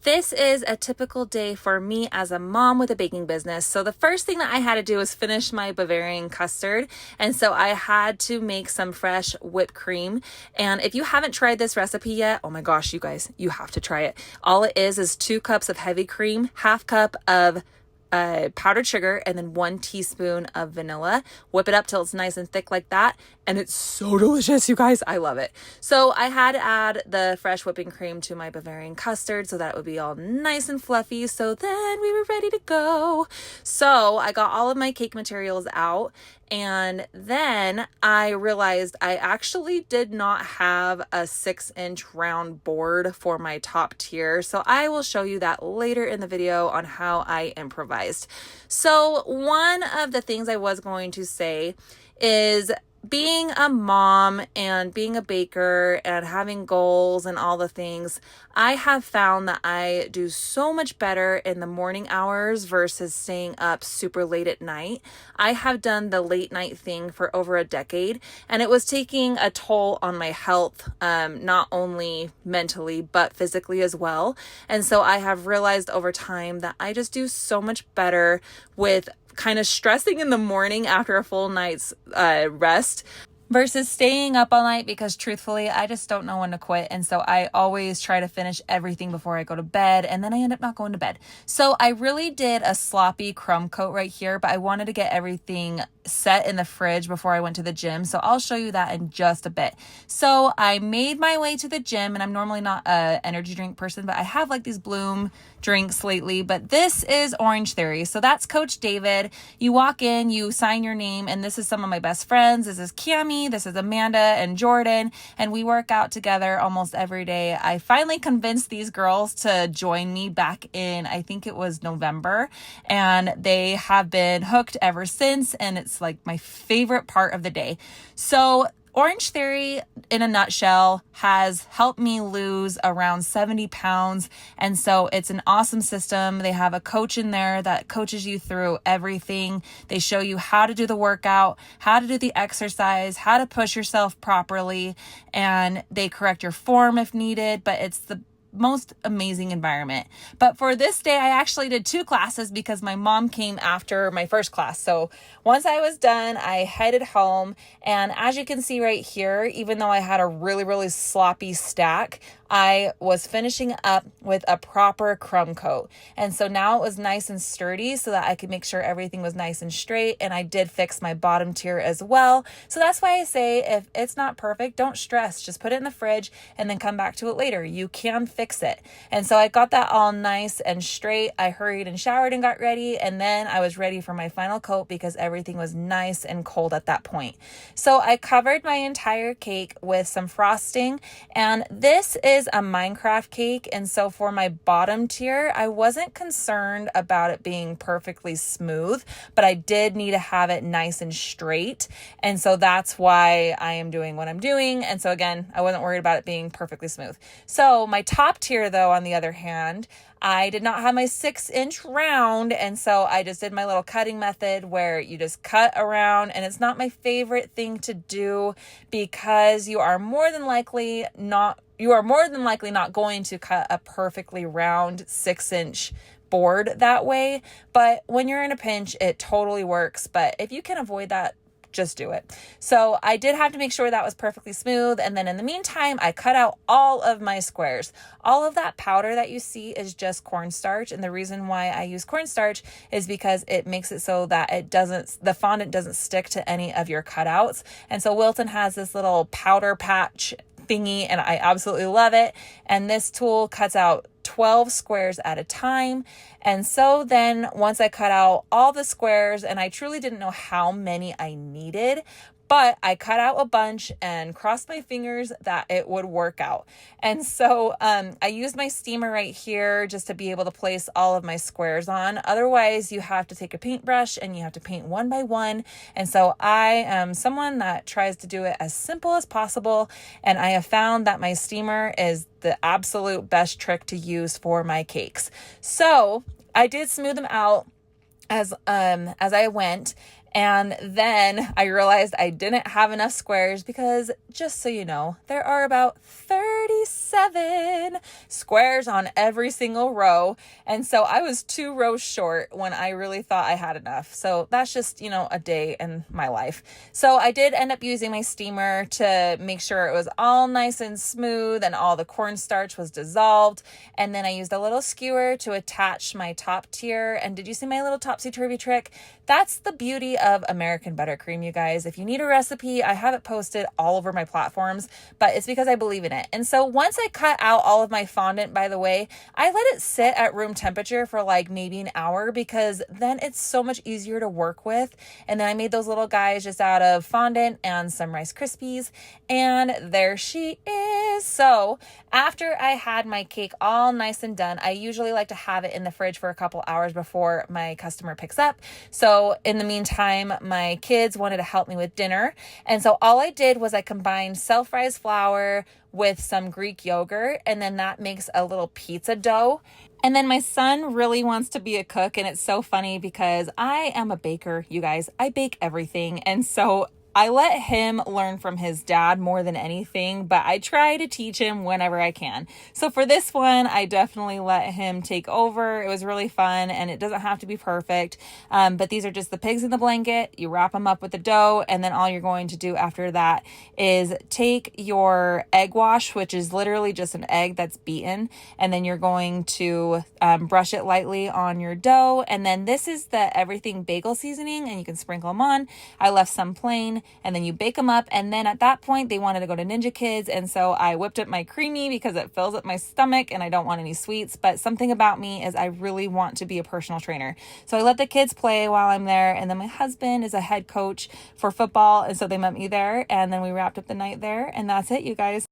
This is a typical day for me as a mom with a baking business. So the first thing that I had to do was finish my Bavarian custard. And so I had to make some fresh whipped cream. And if you haven't tried this recipe yet, oh my gosh, you guys, you have to try it. All it is 2 cups of heavy cream, half cup of powdered sugar, and then 1 teaspoon of vanilla. Whip it up till it's nice and thick like that. And it's so delicious, you guys. I love it. So I had to add the fresh whipping cream to my Bavarian custard so that it would be all nice and fluffy. So then we were ready to go. So I got all of my cake materials out, and then I realized I actually did not have a 6-inch round board for my top tier. So I will show you that later in the video on how I improvised. So one of the things I was going to say is being a mom and being a baker and having goals and all the things, I have found that I do so much better in the morning hours versus staying up super late at night. I have done the late night thing for over a decade, and it was taking a toll on my health, not only mentally, but physically as well. And so I have realized over time that I just do so much better with kind of stressing in the morning after a full night's rest versus staying up all night, because truthfully, I just don't know when to quit. And so I always try to finish everything before I go to bed, and then I end up not going to bed. So I really did a sloppy crumb coat right here, but I wanted to get everything set in the fridge before I went to the gym. So I'll show you that in just a bit. So I made my way to the gym, and I'm normally not a energy drink person, but I have like these Bloom drinks lately, but this is Orange Theory. So that's Coach David. You walk in, you sign your name, and this is some of my best friends. This is Cami, this is Amanda and Jordan, and we work out together almost every day. I finally convinced these girls to join me back in, I think it was November, and they have been hooked ever since, and it's like my favorite part of the day. So Orange Theory, in a nutshell, has helped me lose around 70 pounds. And so it's an awesome system. They have a coach in there that coaches you through everything. They show you how to do the workout, how to do the exercise, how to push yourself properly, and they correct your form if needed. But it's the most amazing environment. But for this day, I actually did 2 classes because my mom came after my first class. So once I was done, I headed home. And as you can see right here, even though I had a really sloppy stack, I was finishing up with a proper crumb coat. And so now it was nice and sturdy so that I could make sure everything was nice and straight. And I did fix my bottom tier as well. So that's why I say if it's not perfect, don't stress. Just put it in the fridge and then come back to it later. You can fix it. And so I got that all nice and straight. I hurried and showered and got ready. And then I was ready for my final coat because everything was nice and cold at that point. So I covered my entire cake with some frosting. And this is a Minecraft cake, and so for my bottom tier, I wasn't concerned about it being perfectly smooth, but I did need to have it nice and straight, and so that's why I am doing what I'm doing. And so again, I wasn't worried about it being perfectly smooth. So my top tier, though, on the other hand, I did not have my 6-inch round, and so I just did my little cutting method where you just cut around, and it's not my favorite thing to do because you are more than likely not going to cut a perfectly round 6-inch board that way. But when you're in a pinch, it totally works. But if you can avoid that, just do it. So I did have to make sure that was perfectly smooth. And then in the meantime, I cut out all of my squares. All of that powder that you see is just cornstarch. And the reason why I use cornstarch is because it makes it so that the fondant doesn't stick to any of your cutouts. And so Wilton has this little powder patch thingy, and I absolutely love it. And this tool cuts out 12 squares at a time. And so then once I cut out all the squares, and I truly didn't know how many I needed, but I cut out a bunch and crossed my fingers that it would work out. And so I used my steamer right here just to be able to place all of my squares on. Otherwise, you have to take a paintbrush and you have to paint one by one. And so I am someone that tries to do it as simple as possible. And I have found that my steamer is the absolute best trick to use for my cakes. So I did smooth them out as I went, And then I realized I didn't have enough squares because, just so you know, there are about 37 squares on every single row. And so I was 2 rows short when I really thought I had enough. So that's just, a day in my life. So I did end up using my steamer to make sure it was all nice and smooth and all the cornstarch was dissolved. And then I used a little skewer to attach my top tier. And did you see my little topsy-turvy trick? That's the beauty of American buttercream, you guys. If you need a recipe, I have it posted all over my platforms, but it's because I believe in it. And so once I cut out all of my fondant, by the way, I let it sit at room temperature for like maybe an hour, because then it's so much easier to work with. And then I made those little guys just out of fondant and some Rice Krispies, and there she is. So after I had my cake all nice and done, I usually like to have it in the fridge for a couple hours before my customer picks up. So in the meantime, my kids wanted to help me with dinner. And so all I did was I combined self-raised flour with some Greek yogurt, and then that makes a little pizza dough. And then my son really wants to be a cook, and it's so funny because I am a baker, you guys. I bake everything. And so I let him learn from his dad more than anything, but I try to teach him whenever I can. So for this one, I definitely let him take over. It was really fun, and it doesn't have to be perfect. But these are just the pigs in the blanket. You wrap them up with the dough, and then all you're going to do after that is take your egg wash, which is literally just an egg that's beaten, and then you're going to brush it lightly on your dough. And then this is the everything bagel seasoning, and you can sprinkle them on. I left some plain, and then you bake them up. And then at that point, they wanted to go to Ninja Kids, and so I whipped up my creamy because it fills up my stomach and I don't want any sweets. But something about me is I really want to be a personal trainer, so I let the kids play while I'm there. And then my husband is a head coach for football, and so they met me there, and then we wrapped up the night there, and that's it, you guys.